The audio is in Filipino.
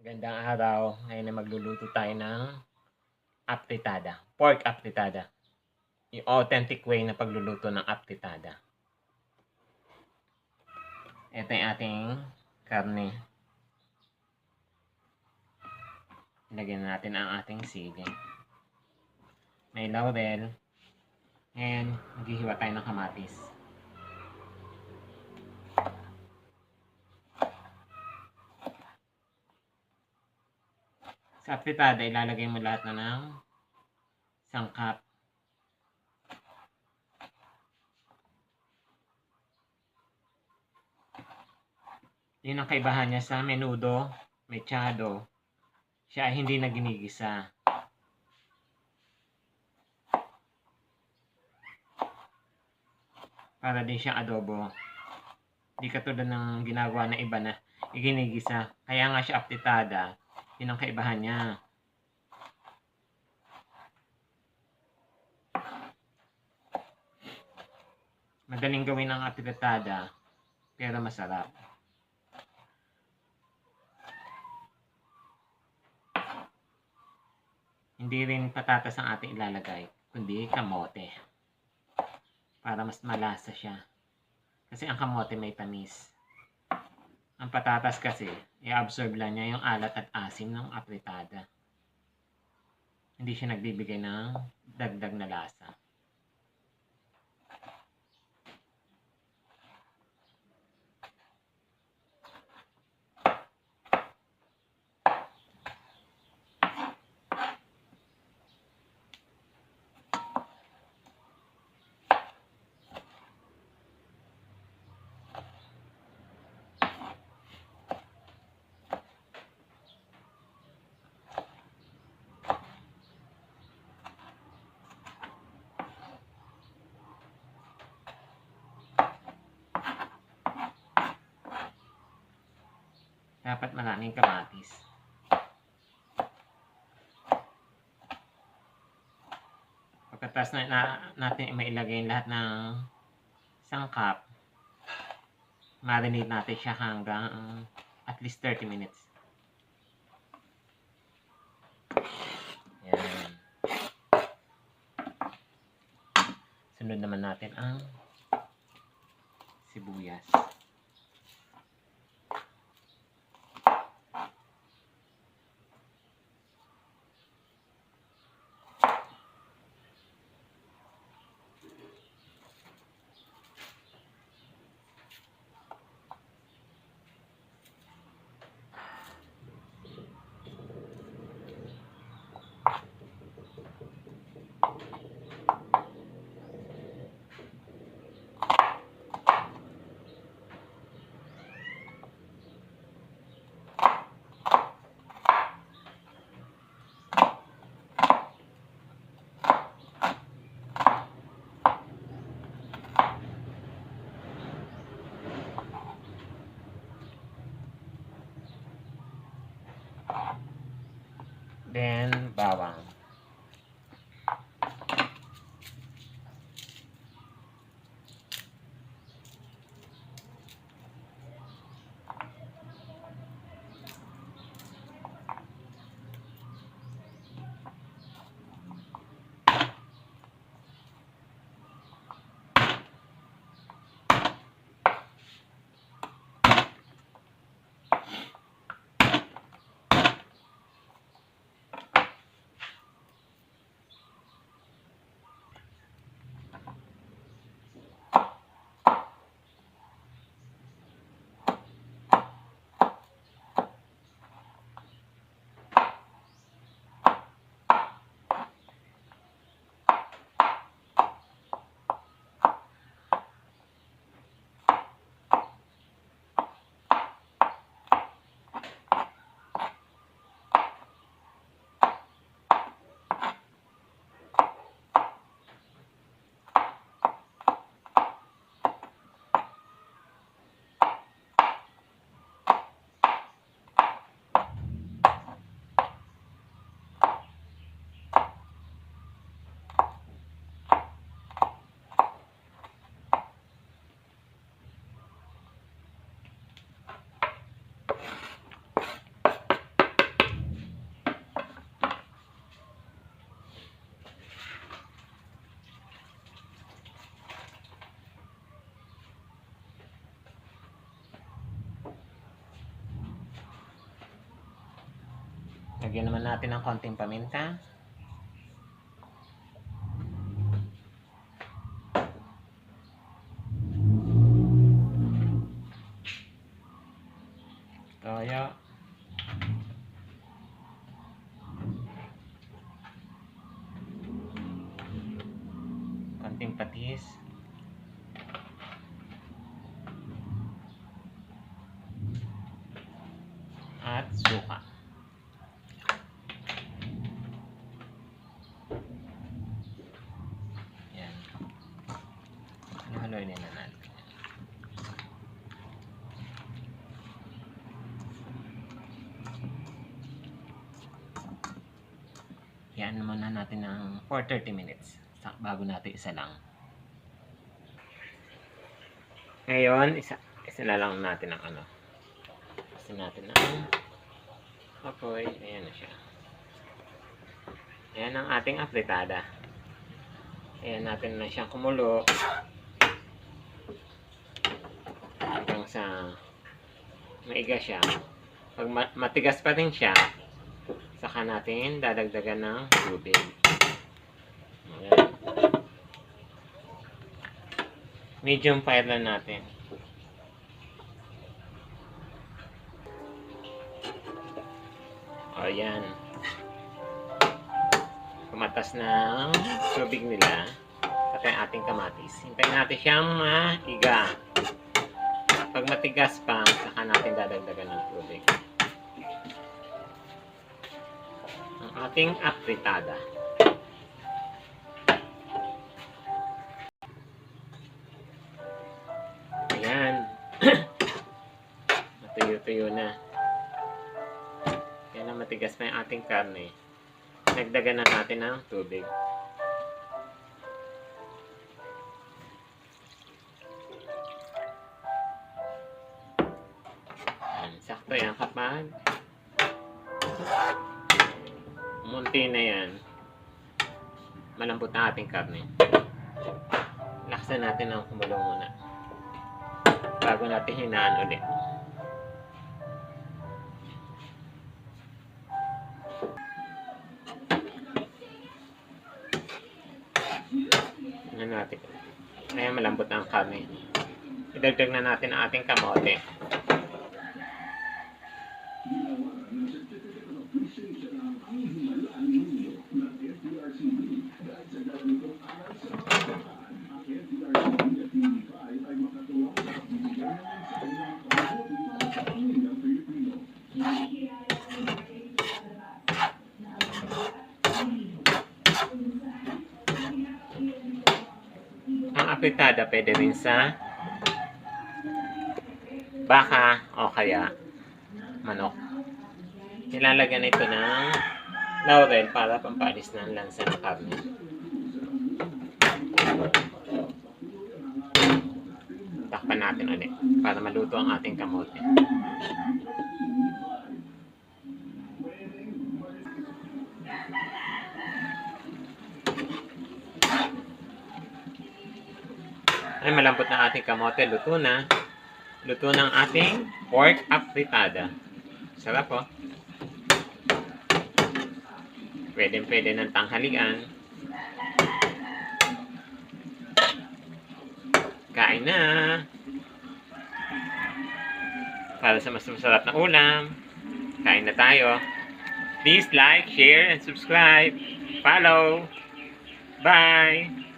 Magandang araw. Ngayon ay magluluto tayo ng apritada, pork apritada. Yung authentic way na pagluluto ng apritada. Ito yung ating karne. Ilagyan natin ang ating sili. May laurel. Ngayon, maghihiwa tayo ng kamatis. Sa apritada, ilalagay mo lahat na ng sangkap. Yun ang kaibahan niya sa menudo, mechado. Siya ay hindi na ginigisa. Para din siyang adobo. Hindi katulad ng ginagawa ng iba na iginigisa. Kaya nga siya apritada. Yun ang kaibahan niya. Madaling gawin ang apritada, pero masarap. Hindi rin patatas ang ating ilalagay, kundi kamote. Para mas malasa siya. Kasi ang kamote may tamis. Ang patatas kasi, i-absorb lang niya yung alat at asim ng apritada. Hindi siya nagbibigay ng dagdag na lasa. Dapat maraming kamatis. Pagkatapos natin mailagay lahat ng sangkap, marinate natin siya hanggang at least 30 minutes. Yan. Sunod naman natin ang sibuyas. Then, bawang. Lagyan naman natin ng konting paminta. Toyo. Konting patis. At suka. Yan. Haluin na natin. Yan muna natin ng for 30 minutes bago natin isa lang. Ngayon, isa na lang natin ang ano. Isa natin ang apoy. Ayan na siya. Ayan ang ating apritada. Ayan natin na siyang kumulo. Hanggang sa maiga siya. Pag matigas pa rin siya, saka natin dadagdagan ng tubig. Ayan. Medium fire lang natin. O yan. Kumatas na ang tubig nila. Pati ang ating kamatis. Hintayin natin siyang maiga. Pag matigas pa, saka natin dadagdagan ng tubig. Ang ating apritada. Ayan. Matuyo-tuyo na. Kaya na matigas na yung ating karne. Nagdagan na natin ng tubig. Ayan. Sakto yan kapag munti na yan, malambot na ating karne. Laksan natin ang kumulo muna bago natin hinaan ulit. Tingnan natin. Ayan, malambot na ang karne. Idagdag na natin ang ating kamote. Ang apritada pwede rin sa baka o kaya manok. Nilalagyan ito ng laurel para pampalis ng lansa ng karne. Takpan natin ulit para maluto ang ating kamote. Ay, malambot na ating kamote. Luto na. Luto ng ating pork apritada. Sarap po. Pwede ng tanghalian. Kain na. Para sa mas masarap na ulam. Kain na tayo. Please like, share, and subscribe. Follow. Bye.